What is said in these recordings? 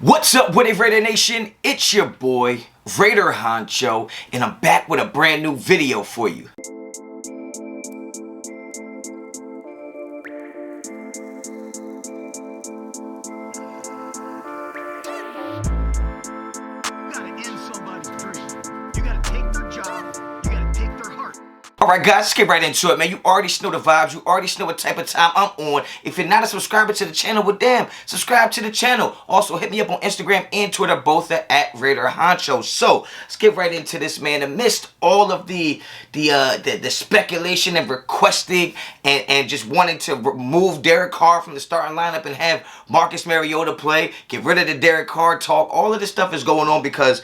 What's up with it, Raider Nation? It's your boy, Raider Honcho, and I'm back with a brand new video for you. Alright guys, let's get right into it, man. You already know the vibes. You already know what type of time I'm on. If you're not a subscriber to the channel, well damn, subscribe to the channel. Also, hit me up on Instagram and Twitter, both at Raider Honcho. So, let's get right into this, man. Amidst all of the speculation and requesting and just wanting to remove Derek Carr from the starting lineup and have Marcus Mariota play, get rid of the Derek Carr talk, all of this stuff is going on because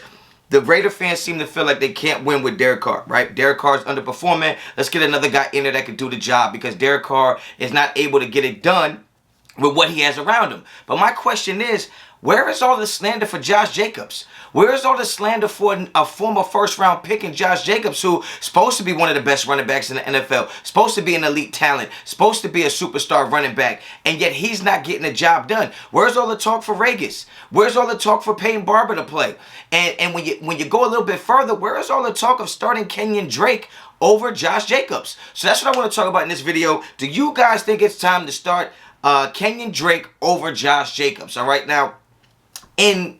the Raider fans seem to feel like they can't win with Derek Carr, right? Derek Carr's underperforming. Let's get another guy in there that can do the job because Derek Carr is not able to get it done with what he has around him. But my question is, where is all the slander for Josh Jacobs? Where is all the slander for a former first-round pick in Josh Jacobs, who's supposed to be one of the best running backs in the NFL, supposed to be an elite talent, supposed to be a superstar running back, and yet he's not getting the job done? Where's all the talk for Raiders? Where's all the talk for Peyton Barber to play? And when you go a little bit further, where is all the talk of starting Kenyan Drake over Josh Jacobs? So that's what I want to talk about in this video. Do you guys think it's time to start Kenyan Drake over Josh Jacobs? All right, now, in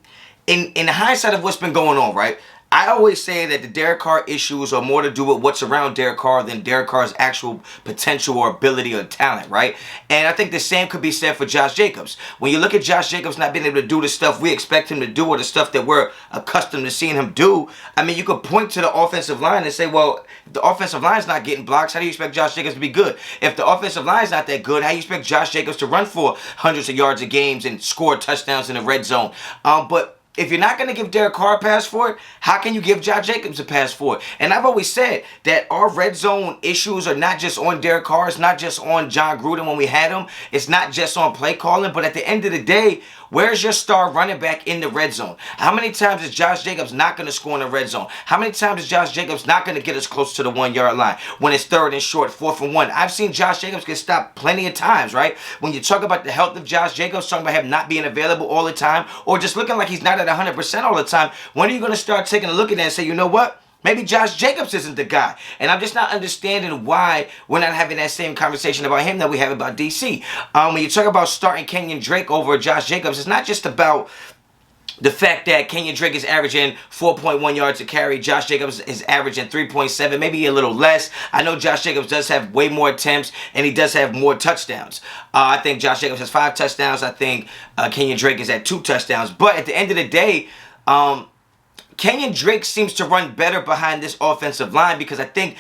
hindsight of what's been going on, right, I always say that the Derek Carr issues are more to do with what's around Derek Carr than Derek Carr's actual potential or ability or talent, right? And I think the same could be said for Josh Jacobs. When you look at Josh Jacobs not being able to do the stuff we expect him to do or the stuff that we're accustomed to seeing him do, I mean, you could point to the offensive line and say, well, if the offensive line's not getting blocks, how do you expect Josh Jacobs to be good? If the offensive line's not that good, how do you expect Josh Jacobs to run for hundreds of yards a game and score touchdowns in the red zone? But if you're not going to give Derek Carr a pass for it, how can you give Josh Jacobs a pass for it? And I've always said that our red zone issues are not just on Derek Carr. It's not just on John Gruden when we had him. It's not just on play calling. But at the end of the day, where's your star running back in the red zone? How many times is Josh Jacobs not going to score in the red zone? How many times is Josh Jacobs not going to get us close to the 1 yard line when it's 3rd and short, 4th and 1? I've seen Josh Jacobs get stopped plenty of times, right? When you talk about the health of Josh Jacobs, talking about him not being available all the time or just looking like he's not at 100% all the time, when are you going to start taking a look at that and say, you know what? Maybe Josh Jacobs isn't the guy. And I'm just not understanding why we're not having that same conversation about him that we have about DC. When you talk about starting Kenyan Drake over Josh Jacobs, it's not just about the fact that Kenyan Drake is averaging 4.1 yards a carry. Josh Jacobs is averaging 3.7, maybe a little less. I know Josh Jacobs does have way more attempts, and he does have more touchdowns. I think Josh Jacobs has 5 touchdowns. I think Kenyan Drake is at 2 touchdowns. But at the end of the day, Kenyan Drake seems to run better behind this offensive line because I think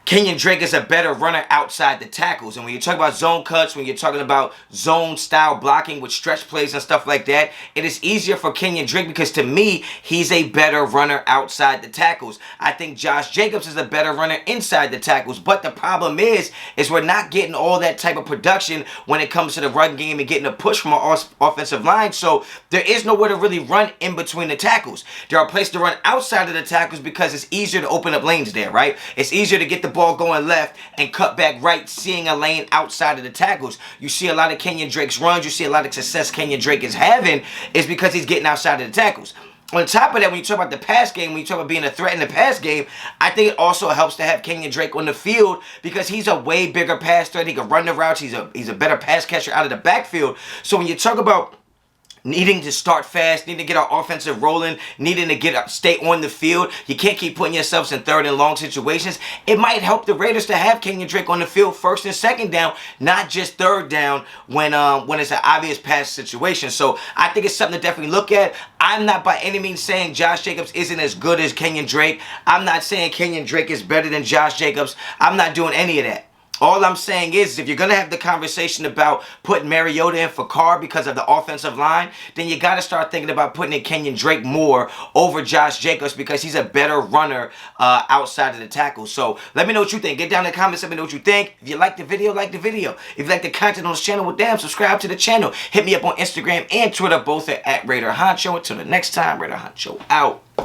Kenyan Drake is a better runner outside the tackles. And when you talk about zone cuts, when you're talking about zone style blocking with stretch plays and stuff like that, it is easier for Kenyan Drake because to me, he's a better runner outside the tackles. I think Josh Jacobs is a better runner inside the tackles. But the problem is we're not getting all that type of production when it comes to the run game and getting a push from our offensive line. So there is nowhere to really run in between the tackles. There are places to run outside of the tackles because it's easier to open up lanes there, right? It's easier to get the ball going left and cut back right, seeing a lane outside of the tackles. You see a lot of Kenyan Drake's runs, you see a lot of success Kenyan Drake is having is because he's getting outside of the tackles. On top of that, when you talk about the pass game, when you talk about being a threat in the pass game, I think it also helps to have Kenyan Drake on the field because he's a way bigger pass threat. He can run the routes. He's a better pass catcher out of the backfield. So when you talk about needing to start fast, needing to get our offensive rolling, needing to stay on the field, you can't keep putting yourselves in 3rd and long situations. It might help the Raiders to have Kenyan Drake on the field 1st and 2nd down, not just 3rd down when it's an obvious pass situation. So I think it's something to definitely look at. I'm not by any means saying Josh Jacobs isn't as good as Kenyan Drake. I'm not saying Kenyan Drake is better than Josh Jacobs. I'm not doing any of that. All I'm saying is if you're going to have the conversation about putting Mariota in for Carr because of the offensive line, then you got to start thinking about putting in Kenyan Drake more over Josh Jacobs because he's a better runner outside of the tackle. So let me know what you think. Get down in the comments. Let me know what you think. If you like the video, like the video. If you like the content on this channel, well, damn, subscribe to the channel. Hit me up on Instagram and Twitter, both at Raider Honcho. Until the next time, Raider Honcho out.